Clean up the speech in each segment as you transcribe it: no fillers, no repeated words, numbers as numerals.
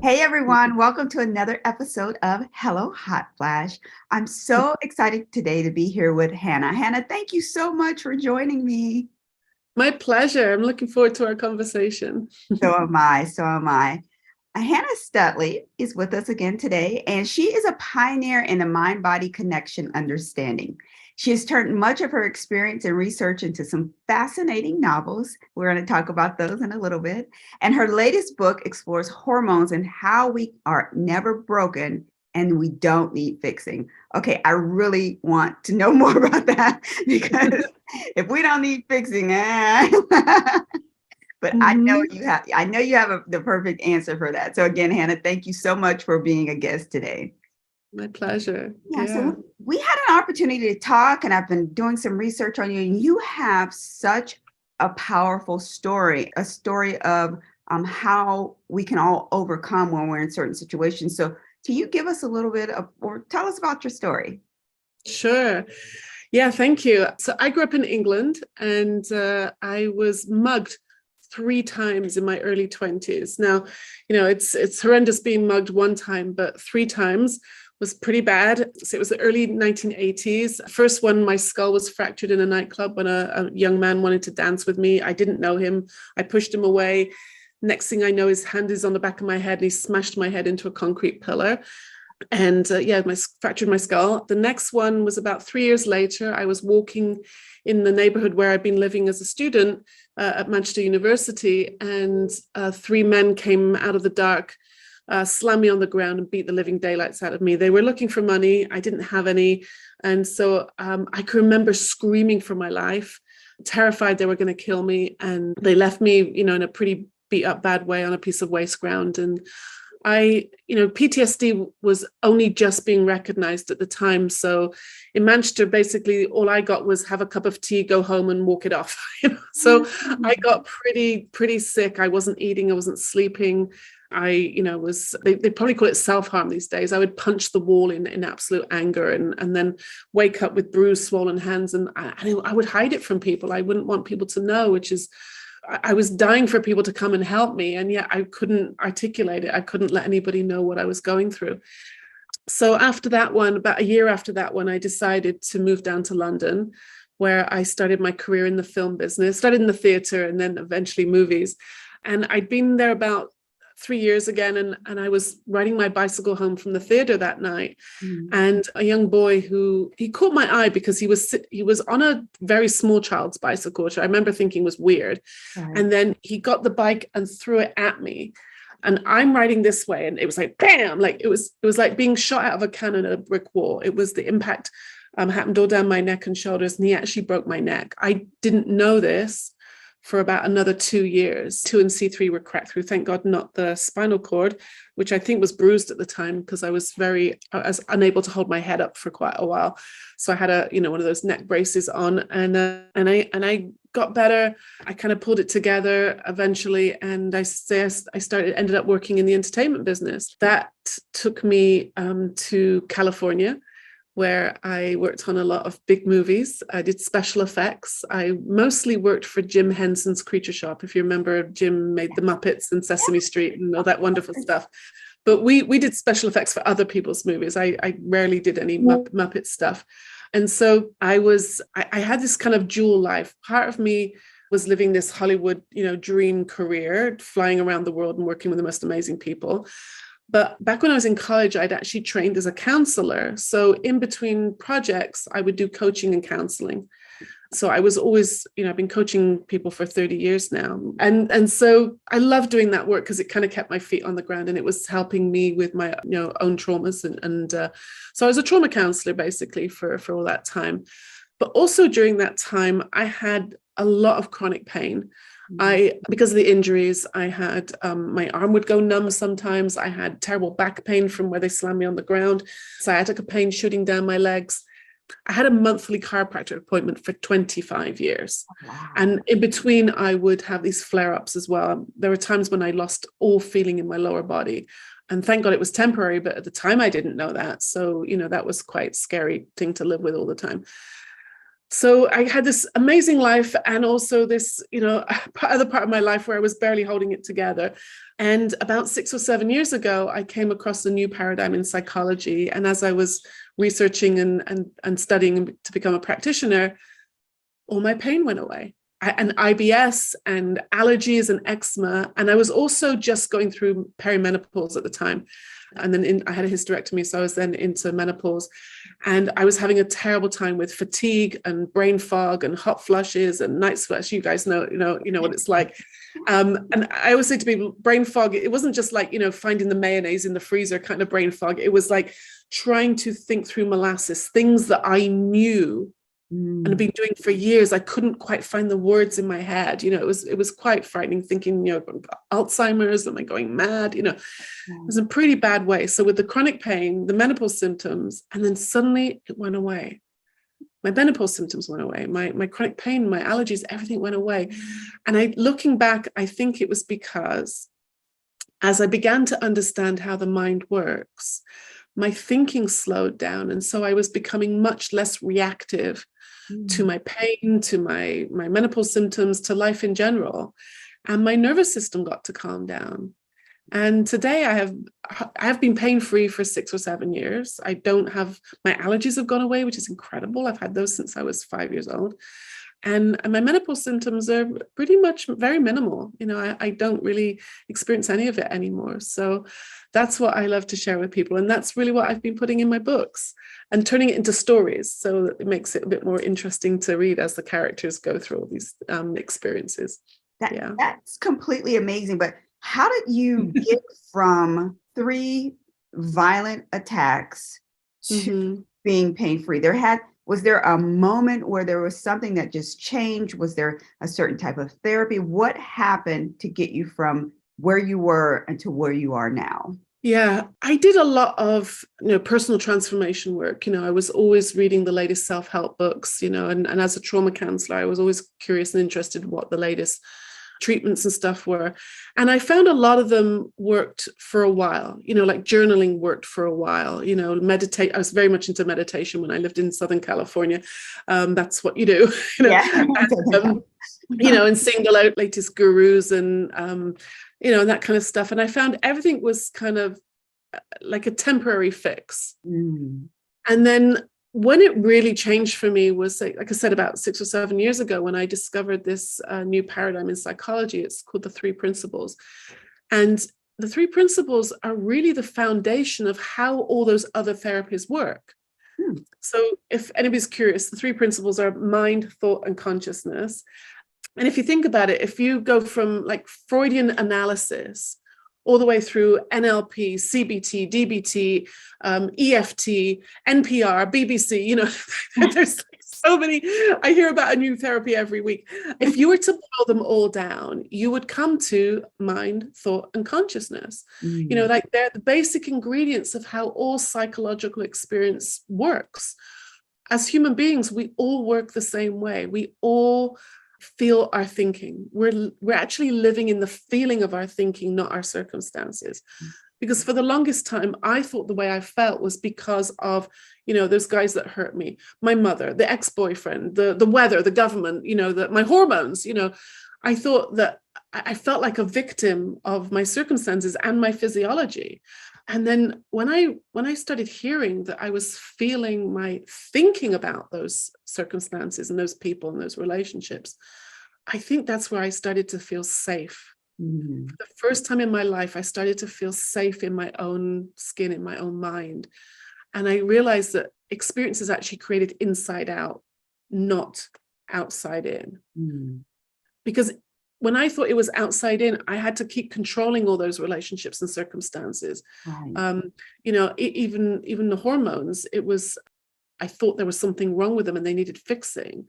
Hey everyone, welcome to another episode of Hello Hot Flash. I'm so excited today to be here with Hannah. Hannah, thank you so much for joining me. My pleasure. I'm looking forward to our conversation. So am I, so am I. Hannah Studley is with us again today, and she is a pioneer in the mind body connection understanding. She has turned much of her experience and research into some fascinating novels. We're going to talk about those in a little bit. And her latest book explores hormones and how we are never broken and we don't need fixing. Okay, I really want to know more about that because if we don't need fixing, but Mhm. I know you have the perfect answer for that. So again, Hannah, thank you so much for being a guest today. My pleasure. Yeah, Yeah. so we had an opportunity to talk, and I've been doing some research on you, and you have such a powerful story, a story of how we can all overcome when we're in certain situations. So, can you give us a little bit of, or tell us about your story? Sure. Yeah, thank you. So I grew up in England and I was mugged three times in my early 20s. Now, it's horrendous being mugged one time, but three times was pretty bad. So it was the early 1980s. First one, my skull was fractured in a nightclub when a young man wanted to dance with me. I didn't know him. I pushed him away. Next thing I know, his hand is on the back of my head and he smashed my head into a concrete pillar. And yeah, fractured my skull. The next one was about 3 years later. I was walking in the neighborhood where I'd been living as a student at Manchester University, and three men came out of the dark, slammed me on the ground, and beat the living daylights out of me. They were looking for money. I didn't have any, and so I can remember screaming for my life, terrified they were going to kill me, and they left me, in a pretty beat up bad way on a piece of waste ground. And PTSD was only just being recognized at the time. So in Manchester, basically all I got was have a cup of tea, go home and walk it off. So I got pretty sick. I wasn't eating, I wasn't sleeping. They probably call it self-harm these days. I would punch the wall in absolute anger and then wake up with bruised, swollen hands. And I would hide it from people. I wouldn't want people to know, which is I was dying for people to come and help me. And yet I couldn't articulate it. I couldn't let anybody know what I was going through. So after that one, about a year after that one, I decided to move down to London, where I started my career in the film business, started in the theater and then eventually movies. And I'd been there about 3 years again. And I was riding my bicycle home from the theater that night. Mhm. And a young boy who he caught my eye because he was on a very small child's bicycle, which I remember thinking was weird. Right. And then he got the bike and threw it at me. And I'm riding this way, and it was like bam, like it was like being shot out of a cannon at a brick wall. It was the impact happened all down my neck and shoulders, and he actually broke my neck. I didn't know this for about another 2 years. 2 and C3 were cracked through. Thank God, not the spinal cord, which I think was bruised at the time because I was unable to hold my head up for quite a while. So I had one of those neck braces on, and I got better. I kind of pulled it together eventually, and ended up working in the entertainment business. That took me to California, where I worked on a lot of big movies. I did special effects. I mostly worked for Jim Henson's Creature Shop. If you remember, Jim made the Muppets and Sesame Street and all that wonderful stuff. But we did special effects for other people's movies. I rarely did any Muppet stuff. And so I had this kind of dual life. Part of me was living this Hollywood, dream career, flying around the world and working with the most amazing people. But back when I was in college, I'd actually trained as a counselor. So in between projects, I would do coaching and counseling. So I was always, I've been coaching people for 30 years now. And so I love doing that work because it kind of kept my feet on the ground and it was helping me with my, own traumas. So I was a trauma counselor basically for all that time. But also during that time, I had a lot of chronic pain. Because of the injuries, I had my arm would go numb sometimes. I had terrible back pain from where they slammed me on the ground. Sciatica pain shooting down my legs. I had a monthly chiropractor appointment for 25 years. Wow. And in between, I would have these flare-ups as well. There were times when I lost all feeling in my lower body. And thank God it was temporary, but at the time I didn't know that. So, that was quite a scary thing to live with all the time. So I had this amazing life, and also this, other part of my life where I was barely holding it together. And about 6 or 7 years ago, I came across a new paradigm in psychology. And as I was researching and studying to become a practitioner, all my pain went away. And IBS and allergies and eczema. And I was also just going through perimenopause at the time. And then I had a hysterectomy, so I was then into menopause. And I was having a terrible time with fatigue and brain fog and hot flushes and night sweats. You guys know what it's like. And I always say to people, brain fog, it wasn't just like, finding the mayonnaise in the freezer kind of brain fog. It was like trying to think through molasses, things that I knew and I've been doing for years. I couldn't quite find the words in my head. It was quite frightening, thinking, Alzheimer's, am I going mad? It was a pretty bad way. So with the chronic pain, the menopause symptoms, and then suddenly it went away. My menopause symptoms went away. My chronic pain, my allergies, everything went away. And looking back, I think it was because as I began to understand how the mind works, my thinking slowed down. And so I was becoming much less reactive to my pain, to my menopause symptoms, to life in general. And my nervous system got to calm down. And today I have been pain-free for 6 or 7 years. I don't have, my allergies have gone away, which is incredible. I've had those since I was 5 years old. And my menopause symptoms are pretty much very minimal. I don't really experience any of it anymore. So that's what I love to share with people. And that's really what I've been putting in my books and turning it into stories. So that it makes it a bit more interesting to read as the characters go through all these experiences. That's completely amazing. But how did you get from 3 violent attacks to being pain-free? Was there a moment where there was something that just changed? Was there a certain type of therapy? What happened to get you from where you were and to where you are now? Yeah, I did a lot of personal transformation work. I was always reading the latest self-help books, and as a trauma counselor, I was always curious and interested in what the latest treatments and stuff were. And I found a lot of them worked for a while, like journaling worked for a while, meditate. I was very much into meditation when I lived in Southern California. That's what you do, Yeah. and seeing the latest gurus and, and that kind of stuff. And I found everything was kind of like a temporary fix. And then when it really changed for me was, like I said, about 6 or 7 years ago, when I discovered this new paradigm in psychology. It's called the 3 principles. And the 3 principles are really the foundation of how all those other therapies work. So if anybody's curious, the 3 principles are mind, thought, and consciousness. And if you think about it, if you go from like Freudian analysis all the way through NLP, CBT, DBT, EFT, NPR, BBC, there's like so many. I hear about a new therapy every week. If you were to boil them all down, you would come to mind, thought, and consciousness. Like they're the basic ingredients of how all psychological experience works. As human beings, we all work the same way. We all feel our thinking. We're actually living in the feeling of our thinking, not our circumstances. Because for the longest time, I thought the way I felt was because of, those guys that hurt me, my mother, the ex-boyfriend, the weather, the government, my hormones. I thought that I felt like a victim of my circumstances and my physiology. And then when I started hearing that I was feeling my thinking about those circumstances and those people and those relationships, I think that's where I started to feel safe. For the first time in my life, I started to feel safe in my own skin, in my own mind. And I realized that experience is actually created inside out, not outside in. Because when I thought it was outside in, I had to keep controlling all those relationships and circumstances. Right. Even the hormones, I thought there was something wrong with them and they needed fixing.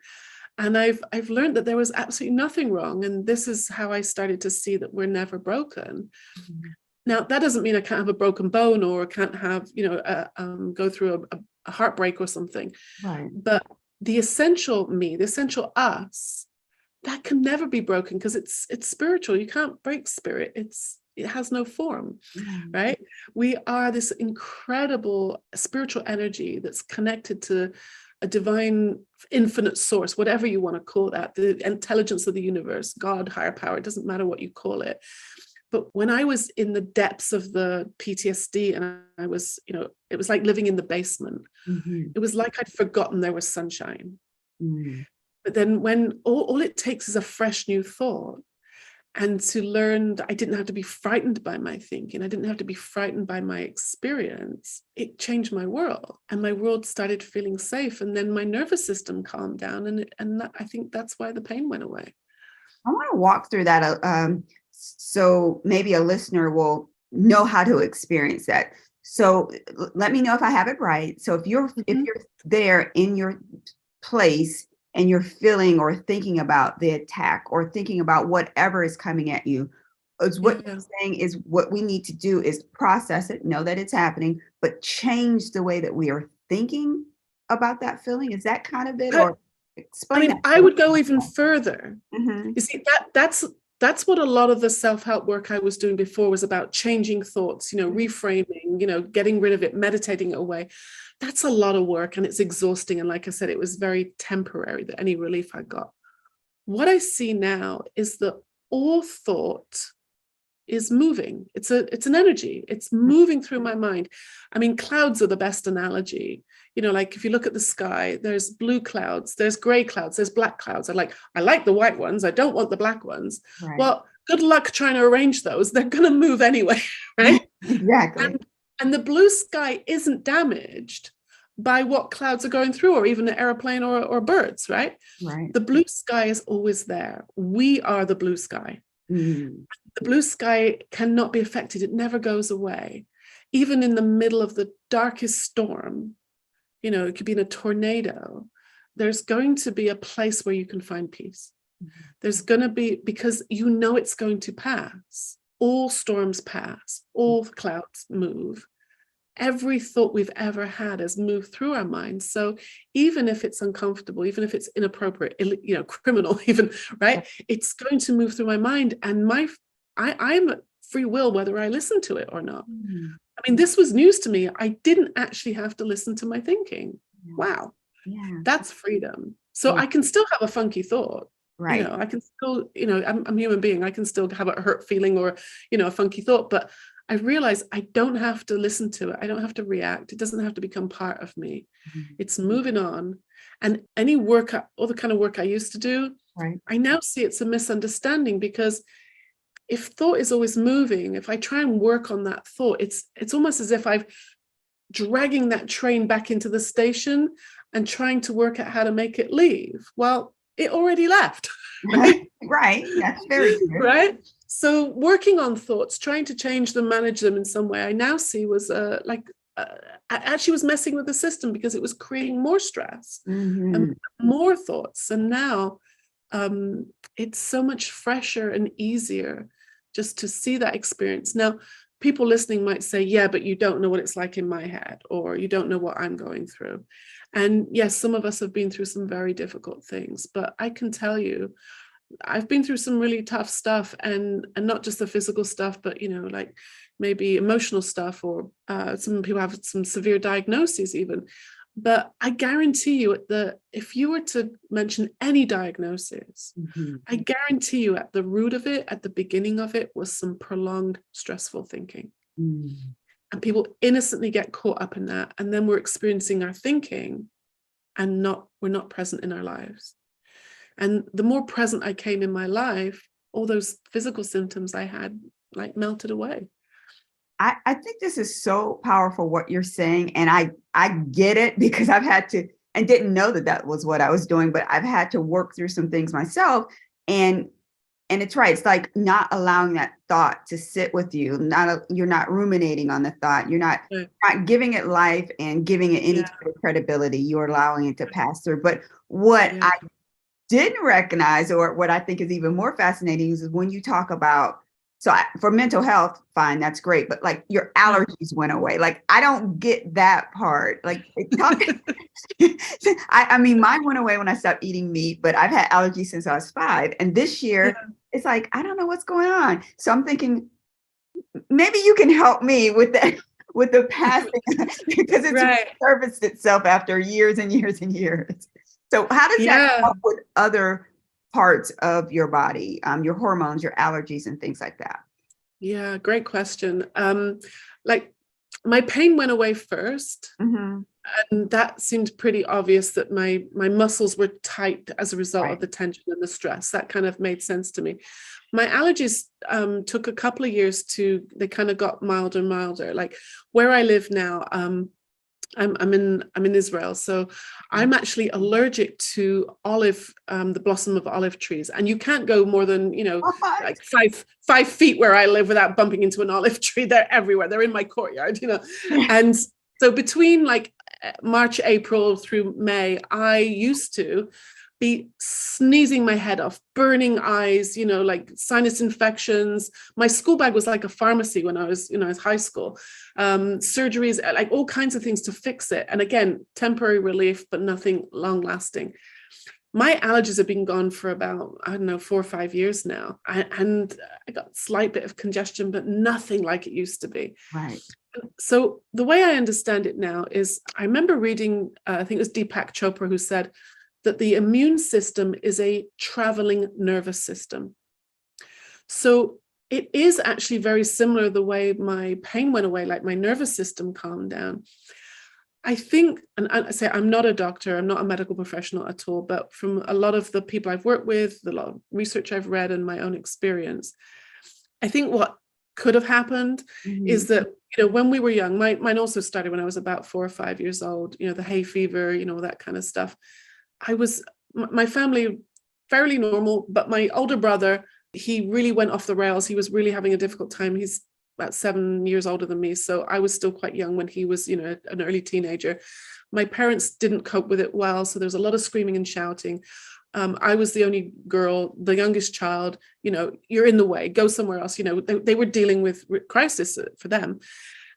And I've learned that there was absolutely nothing wrong. And this is how I started to see that we're never broken. Now, that doesn't mean I can't have a broken bone or can't have, go through a heartbreak or something. Right. But the essential me, the essential us, that can never be broken because it's spiritual. You can't break spirit. It has no form, right? We are this incredible spiritual energy that's connected to a divine infinite source, whatever you want to call that, the intelligence of the universe, God, higher power, it doesn't matter what you call it. But when I was in the depths of the PTSD, and I was, it was like living in the basement. It was like I'd forgotten there was sunshine. But then when all it takes is a fresh new thought, and to learn that I didn't have to be frightened by my thinking, I didn't have to be frightened by my experience, it changed my world, and my world started feeling safe. And then my nervous system calmed down, and I think that's why the pain went away. I want to walk through that so maybe a listener will know how to experience that. So let me know if I have it right. So if you're there in your place and you're feeling or thinking about the attack or thinking about whatever is coming at you, is what you're saying is what we need to do is process it, know that it's happening, but change the way that we are thinking about that feeling. Is that kind of it? Or explain that. I would go even further. Mm-hmm. You see, that's what a lot of the self-help work I was doing before was about: changing thoughts, reframing, getting rid of it, meditating it away. That's a lot of work, and it's exhausting. And like I said, it was very temporary, that any relief I got. What I see now is that all thought is moving. It's an energy. It's moving through my mind. I mean, clouds are the best analogy. Like if you look at the sky, there's blue clouds, there's gray clouds, there's black clouds. I like the white ones. I don't want the black ones. Right. Well, good luck trying to arrange those. They're going to move anyway, right? Exactly. And the blue sky isn't damaged by what clouds are going through, or even an airplane or birds, right? Right. The blue sky is always there. We are the blue sky. The blue sky cannot be affected. It never goes away. Even in the middle of the darkest storm, it could be in a tornado, there's going to be a place where you can find peace. There's going to be, because it's going to pass. All storms pass. All clouds move. Every thought we've ever had has moved through our minds. So even if it's uncomfortable, even if it's inappropriate, criminal even, right? It's going to move through my mind, and I'm at free will whether I listen to it or not. I mean, this was news to me. I didn't actually have to listen to my thinking. Wow. Yeah. That's freedom. So I can still have a funky thought. Right. I can still, I'm a human being. I can still have a hurt feeling or, a funky thought, but I realize I don't have to listen to it. I don't have to react. It doesn't have to become part of me. It's moving on. And any work, all the kind of work I used to do, I now see it's a misunderstanding, because if thought is always moving, if I try and work on that thought, it's almost as if I'm dragging that train back into the station and trying to work out how to make it leave. Well, it already left. Right? Right. That's very true. Right. So working on thoughts, trying to change them, manage them in some way, I now see was I actually was messing with the system, because it was creating more stress and more thoughts. And now it's so much fresher and easier just to see that experience. Now, people listening might say, yeah, but you don't know what it's like in my head, or you don't know what I'm going through. And yes, some of us have been through some very difficult things, but I can tell you, I've been through some really tough stuff, and not just the physical stuff, but, like maybe emotional stuff, or some people have some severe diagnoses even. But I guarantee you that if you were to mention any diagnosis, I guarantee you at the root of it, at the beginning of it, was some prolonged stressful thinking. And people innocently get caught up in that. And then we're experiencing our thinking, and we're not present in our lives. And the more present I came in my life, all those physical symptoms I had melted away. I think this is so powerful what you're saying. And I get it, because I've had to, and didn't know that was what I was doing, but I've had to work through some things myself. And it's right. It's like not allowing that thought to sit with you. You're not ruminating on the thought. You're not giving it life and giving it any type of credibility. You're allowing it to pass through. But what I didn't recognize, or what I think is even more fascinating, is when you talk about, for mental health, fine, that's great. But your allergies went away. I don't get that part. I mean, mine went away when I stopped eating meat, but I've had allergies since I was 5. And this year, it's I don't know what's going on. So I'm thinking, maybe you can help me with that, with the passing because it's Right. resurfaced itself after years and years and years. So how does that Yeah. help with other parts of your body, your hormones, your allergies, and things like that? Yeah, great question. Like my pain went away first, Mm-hmm. and that seemed pretty obvious that my muscles were tight as a result of Right. the tension and the stress. That kind of made sense to me. My allergies took a couple of years they kind of got milder and milder. Like where I live now, I'm in Israel, so I'm actually allergic to the blossom of olive trees, and you can't go more than What? like 5 feet where I live without bumping into an olive tree. They're everywhere. They're in my courtyard, and so between like March, April through May, I used to be sneezing my head off, burning eyes, like sinus infections. My school bag was like a pharmacy when I was high school. Surgeries, like all kinds of things to fix it. And again, temporary relief, but nothing long lasting. My allergies have been gone for about, I don't know, 4 or 5 years now. And I got a slight bit of congestion, but nothing like it used to be. Right. So the way I understand it now is I remember reading, I think it was Deepak Chopra who said that the immune system is a traveling nervous system. So it is actually very similar the way my pain went away, like my nervous system calmed down. I think, and I say I'm not a doctor, I'm not a medical professional at all, but from a lot of the people I've worked with, a lot of research I've read and my own experience, I think what could have happened is that, when we were young, mine also started when I was about 4 or 5 years old, the hay fever, all that kind of stuff. My family, fairly normal, but my older brother, he really went off the rails. He was really having a difficult time. He's about 7 years older than me. So I was still quite young when he was, an early teenager. My parents didn't cope with it well. So there was a lot of screaming and shouting. I was the only girl, the youngest child, you're in the way, go somewhere else. They were dealing with crisis for them.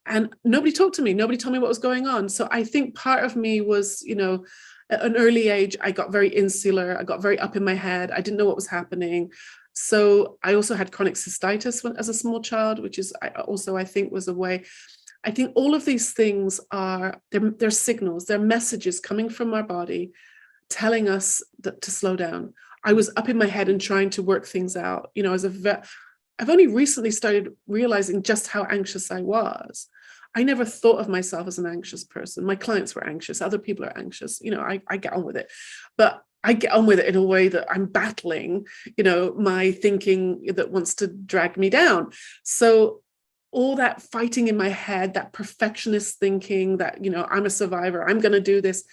And nobody talked to me. Nobody told me what was going on. So I think part of me was, at an early age, I got very insular. I got very up in my head. I didn't know what was happening. So I also had chronic cystitis as a small child, which is also, I think, was a way. I think all of these things they're signals, they're messages coming from our body telling us to slow down. I was up in my head and trying to work things out. I've only recently started realizing just how anxious I was. I never thought of myself as an anxious person. My clients were anxious. Other people are anxious. I get on with it. But I get on with it in a way that I'm battling, my thinking that wants to drag me down. So all that fighting in my head, that perfectionist thinking that, I'm a survivor, I'm going to do this.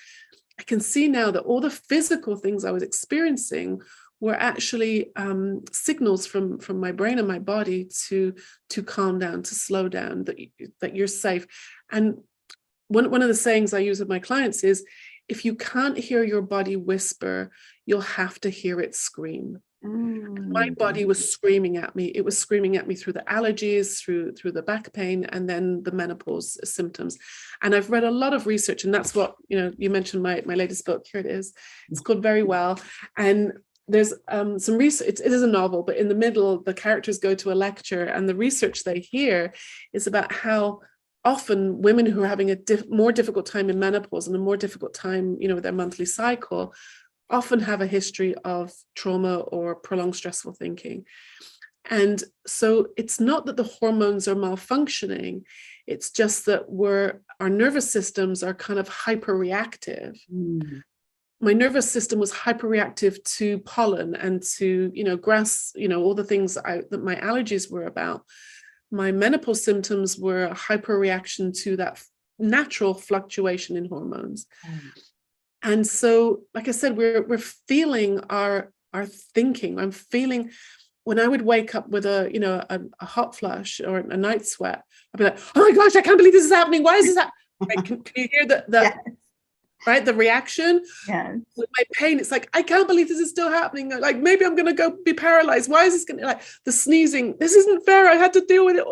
I can see now that all the physical things I was experiencing were actually signals from my brain and my body to calm down, to slow down, that you're safe. And one of the sayings I use with my clients is, if you can't hear your body whisper, you'll have to hear it scream. My body was screaming at me. It was screaming at me through the allergies, through the back pain, and then the menopause symptoms. And I've read a lot of research, and that's what, you mentioned my latest book. Here it is. It's called Very Well. And there's some research. It is a novel, but in the middle, the characters go to a lecture, and the research they hear is about how often women who are having a more difficult time in menopause and a more difficult time, with their monthly cycle, often have a history of trauma or prolonged stressful thinking. And so it's not that the hormones are malfunctioning, it's just that our nervous systems are kind of hyperreactive. My nervous system was hyperreactive to pollen and to, grass, all the things that my allergies were about. My menopause symptoms were a hyperreaction to that natural fluctuation in hormones. And so, like I said, we're feeling our thinking. I'm feeling when I would wake up with a hot flush or a night sweat, I'd be like, oh my gosh, I can't believe this is happening. Why is this happening? Right, can you hear the Yes. right, the reaction? Yes. With my pain, it's like, I can't believe this is still happening. Like, maybe I'm going to go be paralyzed. Why is this going to, like, the sneezing? This isn't fair. I had to deal with it.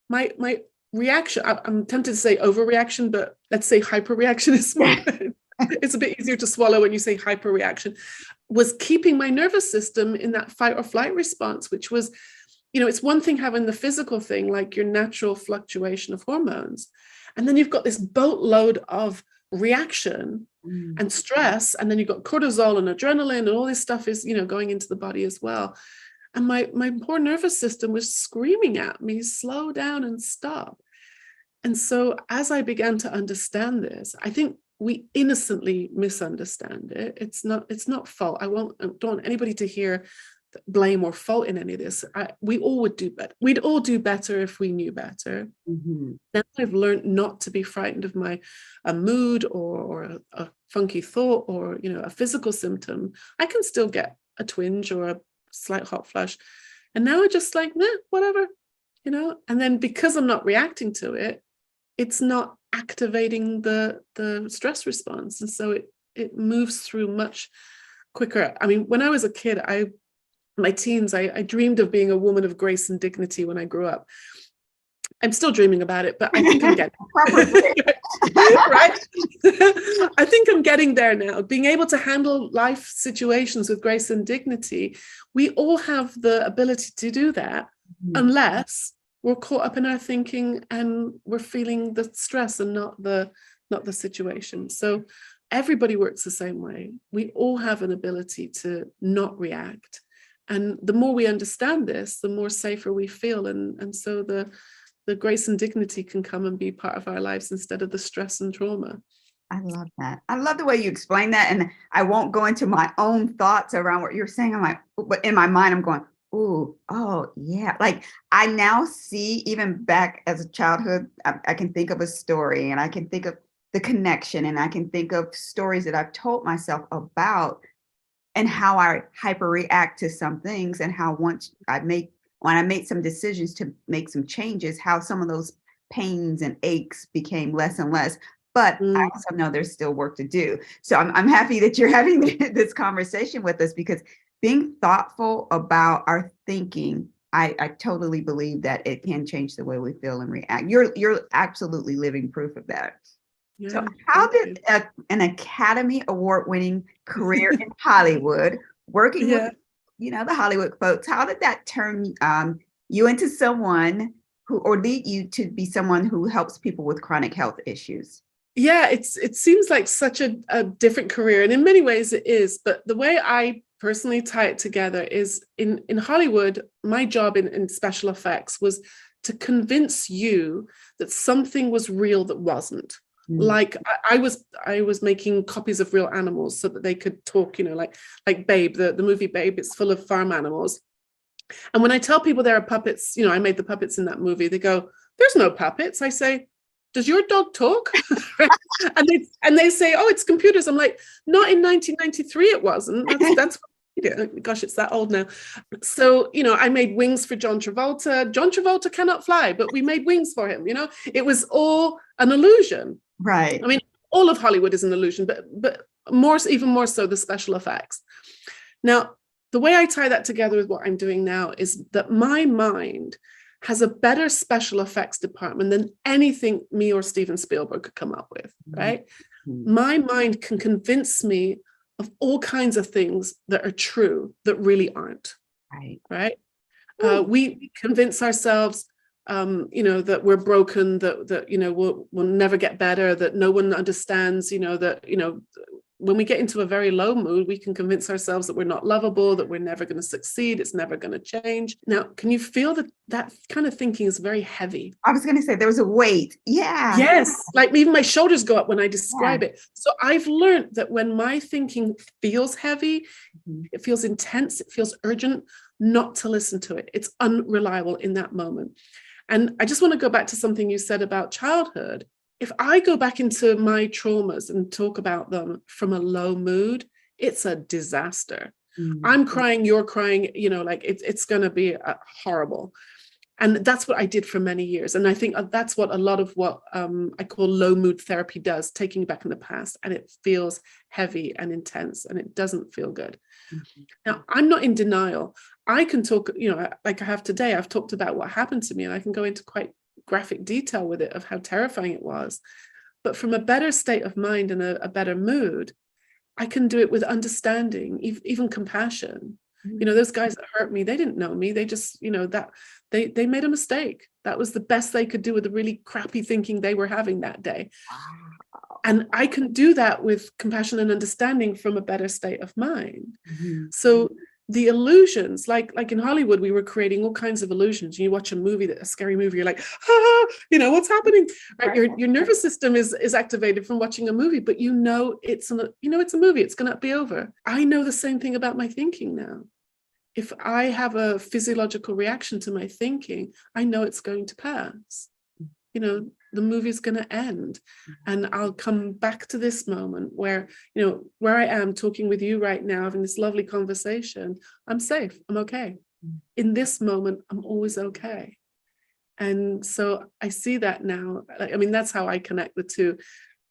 My reaction, I'm tempted to say overreaction, but let's say hyperreaction is more. It's a bit easier to swallow when you say hyperreaction, was keeping my nervous system in that fight or flight response, which was it's one thing having the physical thing, like your natural fluctuation of hormones. And then you've got this boatload of reaction and stress. And then you've got cortisol and adrenaline and all this stuff is, going into the body as well. And my poor nervous system was screaming at me, slow down and stop. And so as I began to understand this, I think we innocently misunderstand it. It's not fault. I don't want anybody to hear blame or fault in any of this. We all would do better. We'd all do better if we knew better. Now I've learned not to be frightened of a mood or a funky thought or a physical symptom. I can still get a twinge or a slight hot flush, and now I just like, whatever, and then because I'm not reacting to it, it's not activating the stress response, and so it moves through much quicker. I mean, when I was a kid, my teens, I dreamed of being a woman of grace and dignity when I grew up. I'm still dreaming about it, but I think I'm getting right. I think I'm getting there now. Being able to handle life situations with grace and dignity, we all have the ability to do that, unless we're caught up in our thinking and we're feeling the stress and not the situation. So everybody works the same way. We all have an ability to not react. And the more we understand this, the more safer we feel. And so the grace and dignity can come and be part of our lives instead of the stress and trauma. I love that. I love the way you explain that. And I won't go into my own thoughts around what you're saying. I'm like, but in my mind, I'm going, ooh, oh, yeah. Like I now see, even back as a childhood, I can think of a story and I can think of the connection and I can think of stories that I've told myself about and how I hyperreact to some things and how when I made some decisions to make some changes, how some of those pains and aches became less and less. But I also know there's still work to do. So I'm happy that you're having this conversation with us, because being thoughtful about our thinking, I totally believe that it can change the way we feel and react. You're absolutely living proof of that. Yeah, so how did an Academy Award-winning career in Hollywood, working with the Hollywood folks, how did that turn you into someone or lead you to be someone who helps people with chronic health issues? Yeah, it seems like such a different career, and in many ways it is. But the way I personally tie it together is in Hollywood, my job in special effects was to convince you that something was real that wasn't. Like I was making copies of real animals so that they could talk, like Babe, the movie Babe, it's full of farm animals. And when I tell people there are puppets, I made the puppets in that movie, they go, there's no puppets. I say, does your dog talk? and they say, oh, it's computers. I'm like, not in 1993, it wasn't. That's gosh, it's that old now. So, I made wings for John Travolta. John Travolta cannot fly, but we made wings for him. It was all an illusion. Right. I mean, all of Hollywood is an illusion, but even more so the special effects. Now, the way I tie that together with what I'm doing now is that my mind has a better special effects department than anything me or Steven Spielberg could come up with, right? My mind can convince me of all kinds of things that are true that really aren't, right? We convince ourselves that we're broken, that we'll never get better, that no one understands, that when we get into a very low mood, we can convince ourselves that we're not lovable, that we're never going to succeed, it's never going to change. Now, can you feel that kind of thinking is very heavy? I was going to say there was a weight. Yeah. Yes. Like even my shoulders go up when I describe it. So I've learned that when my thinking feels heavy, it feels intense, it feels urgent, not to listen to it. It's unreliable in that moment. And I just want to go back to something you said about childhood. If I go back into my traumas and talk about them from a low mood, it's a disaster. I'm crying, you're crying, like it's going to be horrible. And that's what I did for many years. And I think that's what a lot of what I call low mood therapy does, taking you back in the past. And it feels heavy and intense and it doesn't feel good. Now, I'm not in denial. I can talk, like I have today, I've talked about what happened to me and I can go into quite graphic detail with it of how terrifying it was. But from a better state of mind and a better mood, I can do it with understanding, even compassion. Those guys that hurt me, they didn't know me. They just, that they made a mistake. That was the best they could do with the really crappy thinking they were having that day. And I can do that with compassion and understanding from a better state of mind. So the illusions, like in Hollywood, we were creating all kinds of illusions. You watch a scary movie, you're like, what's happening? Right? Your nervous system is activated from watching a movie, but it's a movie. It's going to be over. I know the same thing about my thinking now. If I have a physiological reaction to my thinking, I know it's going to pass. The movie's going to end, and I'll come back to this moment where I am talking with you right now, having this lovely conversation. I'm safe. I'm okay. In this moment, I'm always okay. And so I see that now. That's how I connect the two.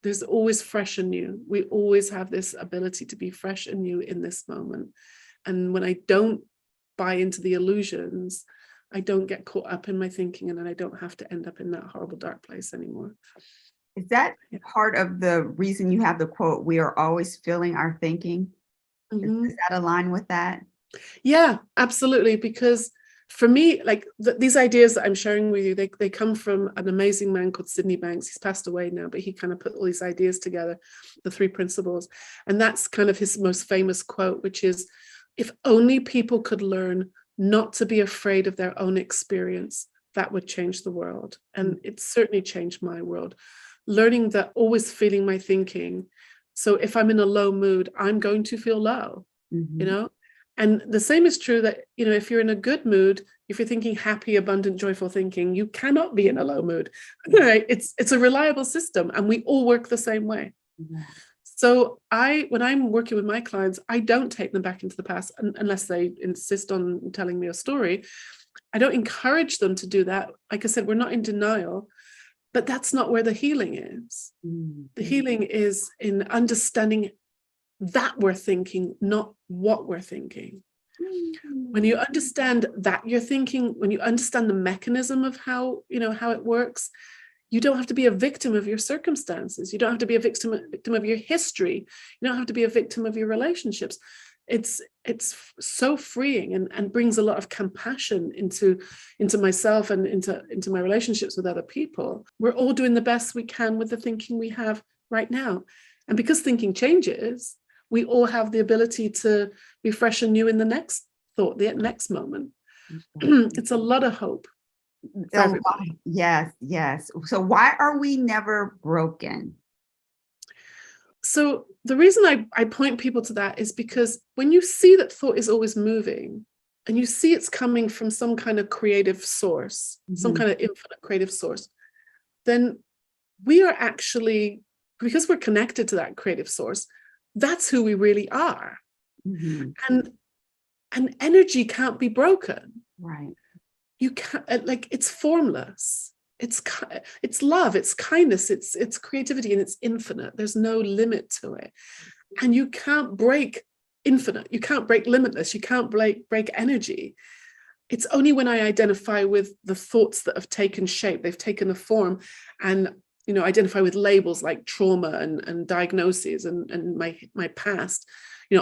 There's always fresh and new. We always have this ability to be fresh and new in this moment. And when I don't buy into the illusions, I don't get caught up in my thinking, and then I don't have to end up in that horrible dark place anymore. Is that part of the reason you have the quote, "We are always feeling our thinking"? Does that align with that? Yeah, absolutely. Because for me, these ideas that I'm sharing with you, they come from an amazing man called Sydney Banks. He's passed away now, but he kind of put all these ideas together, the 3 principles. And that's kind of his most famous quote, which is, if only people could learn not to be afraid of their own experience, that would change the world. And it certainly changed my world. Learning that always feeling my thinking. So if I'm in a low mood, I'm going to feel low, And the same is true that, if you're in a good mood, if you're thinking happy, abundant, joyful thinking, you cannot be in a low mood. Right? It's a reliable system, and we all work the same way. So when I'm working with my clients, I don't take them back into the past unless they insist on telling me a story. I don't encourage them to do that. Like I said, we're not in denial, but that's not where the healing is. The healing is in understanding that we're thinking, not what we're thinking. When you understand that you're thinking, when you understand the mechanism of how it works, you don't have to be a victim of your circumstances. You don't have to be a victim of your history. You don't have to be a victim of your relationships. It's so freeing and brings a lot of compassion into myself and into my relationships with other people. We're all doing the best we can with the thinking we have right now. And because thinking changes, we all have the ability to be fresh and new in the next thought, the next moment. It's a lot of hope. Yes. So why are we never broken? So the reason I point people to that is because when you see that thought is always moving, and you see it's coming from some kind of creative source, some kind of infinite creative source, then we are actually, because we're connected to that creative source, that's who we really are. And energy can't be broken. Right. You can't, it's formless. It's love, it's kindness, it's creativity, and it's infinite. There's no limit to it. And you can't break infinite. You can't break limitless. You can't break energy. It's only when I identify with the thoughts that have taken shape, they've taken a form, and identify with labels like trauma and diagnoses and my past.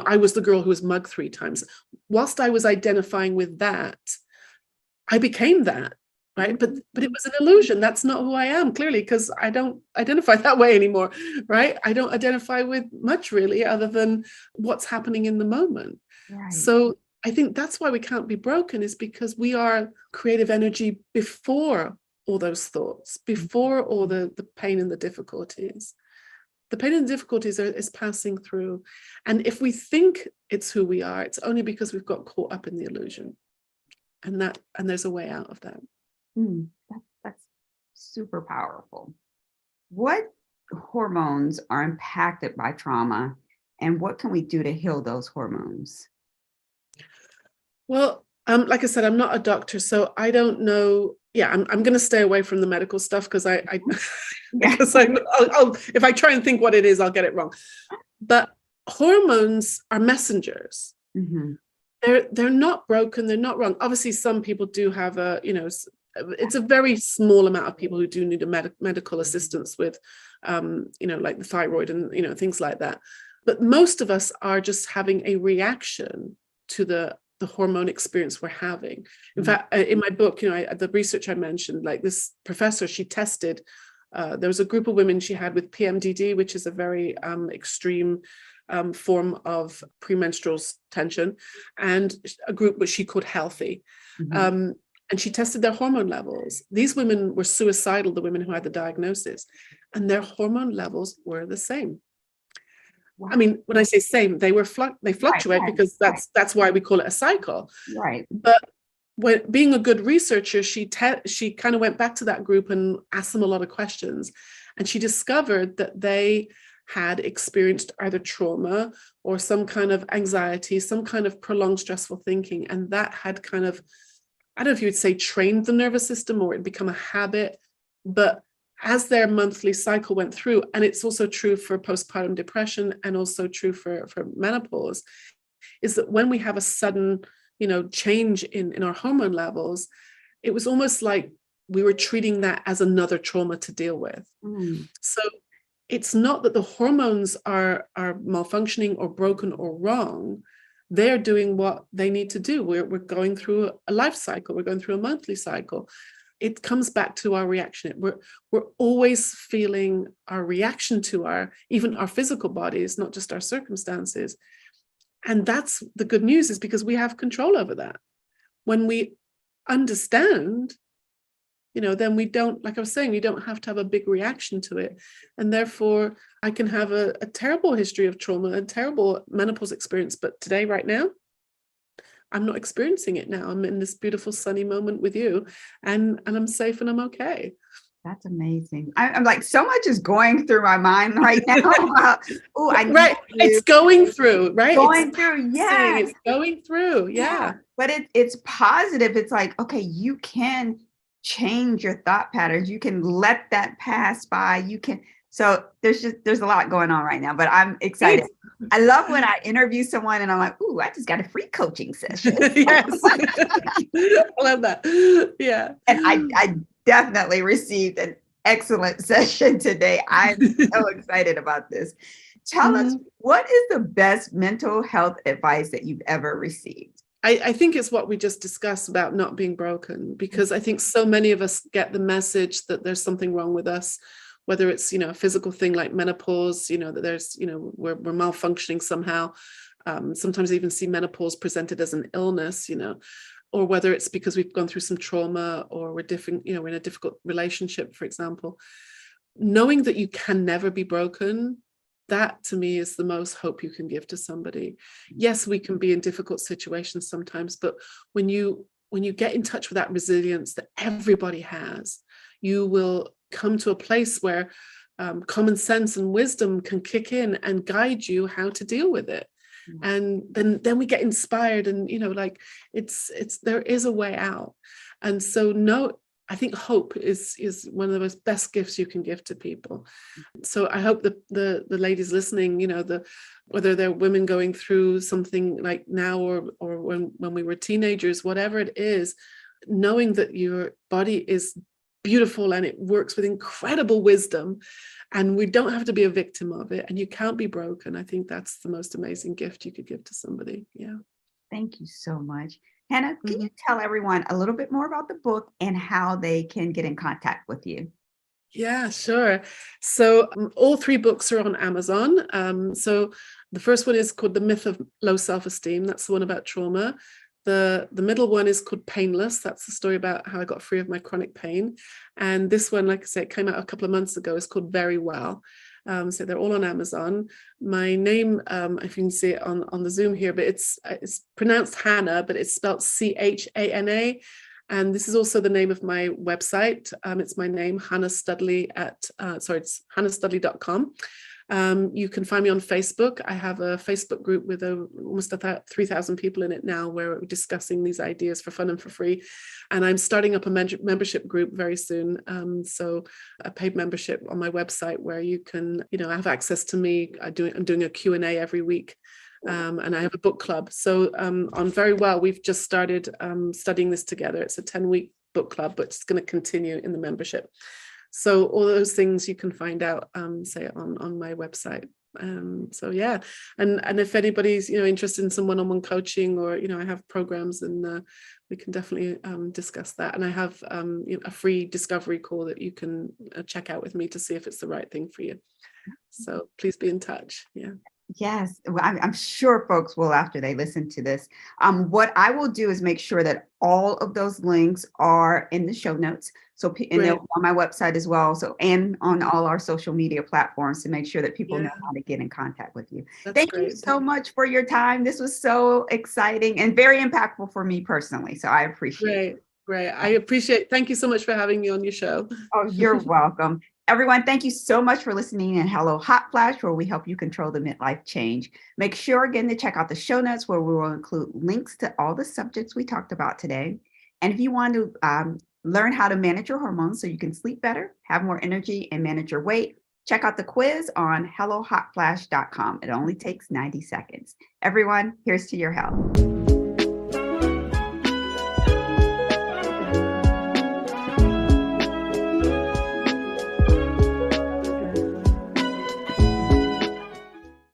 I was the girl who was mugged 3 times. Whilst I was identifying with that, I became that, right? But it was an illusion. That's not who I am, clearly, because I don't identify that way anymore, right? I don't identify with much, really, other than what's happening in the moment. Right. So I think that's why we can't be broken, is because we are creative energy before all those thoughts, before all the pain and the difficulties. The pain and the difficulties is passing through. And if we think it's who we are, it's only because we've got caught up in the illusion. And there's a way out of that. That's super powerful. What hormones are impacted by trauma, and what can we do to heal those hormones? Well, like I said, I'm not a doctor, so I don't know. Yeah, I'm going to stay away from the medical stuff because because I'll if I try and think what it is, I'll get it wrong. But hormones are messengers. They're not broken. They're not wrong. Obviously, some people do have it's a very small amount of people who do need a medical assistance with, like the thyroid and, things like that. But most of us are just having a reaction to the the hormone experience we're having. In fact, in my book, the research I mentioned, like this professor, she tested, there was a group of women she had with PMDD, which is a very extreme form of premenstrual tension, and a group which she called healthy. And she tested their hormone levels. These women were suicidal, the women who had the diagnosis, and their hormone levels were the same. Wow. I mean, when I say same, they fluctuate, because that's why we call it a cycle. Right. But when being a good researcher, she kind of went back to that group and asked them a lot of questions, and she discovered that they had experienced either trauma or some kind of anxiety, some kind of prolonged stressful thinking, and that had kind of, I don't know if you would say trained the nervous system or it become a habit, but as their monthly cycle went through, and it's also true for postpartum depression and also true for menopause, is that when we have a sudden, change in our hormone levels, it was almost like we were treating that as another trauma to deal with. So it's not that the hormones are malfunctioning or broken or wrong. They're doing what they need to do. We're going through a life cycle. We're going through a monthly cycle. It comes back to our reaction. We're always feeling our reaction to even our physical bodies, not just our circumstances. And that's the good news, is because we have control over that. When we understand, then we don't, like I was saying, we don't have to have a big reaction to it. And therefore, I can have a terrible history of trauma, a terrible menopause experience. But today, right now, I'm not experiencing it now. I'm in this beautiful sunny moment with you, and I'm safe and I'm okay. That's amazing. I'm like, so much is going through my mind right now. Right. It's going through, right? Going through, yeah. It's going through, yeah. But it's positive. It's like, okay, you can change your thought patterns. You can let that pass by. You can. So there's a lot going on right now, but I'm excited. I love when I interview someone and I'm like, ooh, I just got a free coaching session. Yes. I love that. Yeah. And I definitely received an excellent session today. I'm so excited about this. Tell us, what is the best mental health advice that you've ever received? I think it's what we just discussed about not being broken, because I think so many of us get the message that there's something wrong with us, whether it's, a physical thing like menopause, that there's, we're malfunctioning somehow. Sometimes even see menopause presented as an illness, or whether it's because we've gone through some trauma, or we're different, we're in a difficult relationship, for example. Knowing that you can never be broken, that to me is the most hope you can give to somebody. Yes, we can be in difficult situations sometimes, but when you get in touch with that resilience that everybody has, you will come to a place where common sense and wisdom can kick in and guide you how to deal with it. And then we get inspired, and it's there is a way out. And so I think hope is one of the most best gifts you can give to people. So I hope the ladies listening, whether they're women going through something like now or when we were teenagers, whatever it is, knowing that your body is beautiful and it works with incredible wisdom, and we don't have to be a victim of it, and you can't be broken. I think that's the most amazing gift you could give to somebody. Yeah. Thank you so much. Hannah, can you tell everyone a little bit more about the book and how they can get in contact with you? Yeah, sure. So all 3 books are on Amazon. So the first one is called The Myth of Low Self-Esteem. That's the one about trauma. The middle one is called Painless. That's the story about how I got free of my chronic pain. And this one, like I said, came out a couple of months ago, is called Very Well. So they're all on Amazon. My name, if you can see it on the Zoom here, but it's pronounced Hannah, but it's spelled Chana. And this is also the name of my website. It's my name, Chana Studley it's chanastudley.com. You can find me on Facebook. I have a Facebook group with almost 3,000 people in it now, where we're discussing these ideas for fun and for free. And I'm starting up a membership group very soon. So a paid membership on my website where you can, have access to me. I'm doing a Q&A every week. And I have a book club. So on Very Well, we've just started studying this together. It's a 10-week book club, but it's going to continue in the membership. So all those things you can find out, say, on my website. So yeah, and if anybody's interested in some one-on-one coaching, or I have programs, and we can definitely discuss that. And I have a free discovery call that you can check out with me to see if it's the right thing for you. So please be in touch. Yeah. Yes, well, I'm sure folks will after they listen to this. What I will do is make sure that all of those links are in the show notes. So, and they're on my website as well. So, and on all our social media platforms to make sure that people know how to get in contact with you. Thank you so much for your time. This was so exciting and very impactful for me personally. So I appreciate it. Great. I appreciate. Thank you so much for having me on your show. Oh, you're welcome. Everyone, thank you so much for listening in Hello Hot Flash, where we help you control the midlife change. Make sure again to check out the show notes, where we will include links to all the subjects we talked about today. And if you want to learn how to manage your hormones so you can sleep better, have more energy, and manage your weight, check out the quiz on hellohotflash.com. It only takes 90 seconds. Everyone, here's to your health.